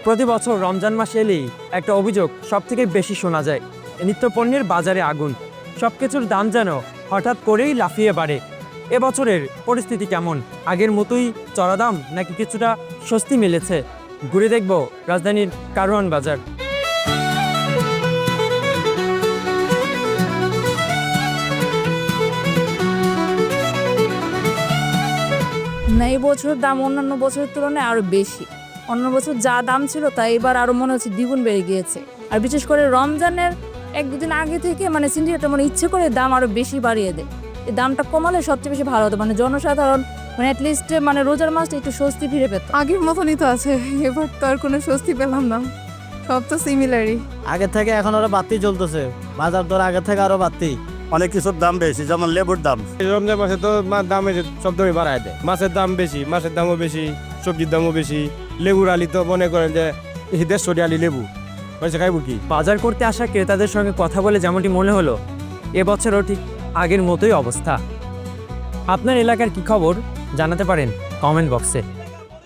প্রতি বছর রমজান মাস এলেই একটা অভিযোগ সবথেকে বেশি শোনা যায়, নিত্যপণ্যের বাজারে আগুন। সব কিছুর দাম যেন হঠাৎ করেই লাফিয়ে বাড়ে। এবছরের পরিস্থিতি কেমন? আগের মতোই চড়া দাম নাকি কিছুটা স্বস্তি মিলেছে? ঘুরে দেখব রাজধানীর কারওয়ান বাজার। না, এই বছর দাম অন্যান্য বছরের তুলনায় আরও বেশি। অন্য বছর যা দাম ছিল তা এবার আরও মনে হচ্ছে দ্বিগুণ বেড়ে গিয়েছে। আর বিশেষ করে রমজানের এক দুদিন আগে থেকে সিন্ডিকেটটা ইচ্ছে করে দাম আরও বেশি বাড়িয়ে দেয়। এই দামটা কমালে সবচেয়ে বেশি ভালো হতো, জনসাধারণ অ্যাটলিস্ট রোজার মাসটা একটু স্বস্তি ফিরে পেত। আগের মতনই তো আছে, এবার তো আর কোনো স্বস্তি পেলাম না, সব তো সিমিলারই। আগে থেকে এখন আরো বাড়তি চলতেছে, বাজার দর আগে থেকে আরো বাড়তি। অনেক কিছুর দাম বেশি, যেমন লেবুর দাম। রমজান মাসে তো দাম সব দামই বাড়ায় দেয়। মাছের দাম বেশি, মাছের দামও বেশি, সবজির দামও বেশি। লেবুর আলি তো মনে করেন যে 150 আলি লেবু পয়সা খাইবো কি? বাজার করতে আসা ক্রেতাদের সঙ্গে কথা বলে যেমনটি মনে হলো, এবছরও ঠিক আগের মতোই অবস্থা। আপনার এলাকার কি খবর জানাতে পারেন কমেন্ট বক্সে।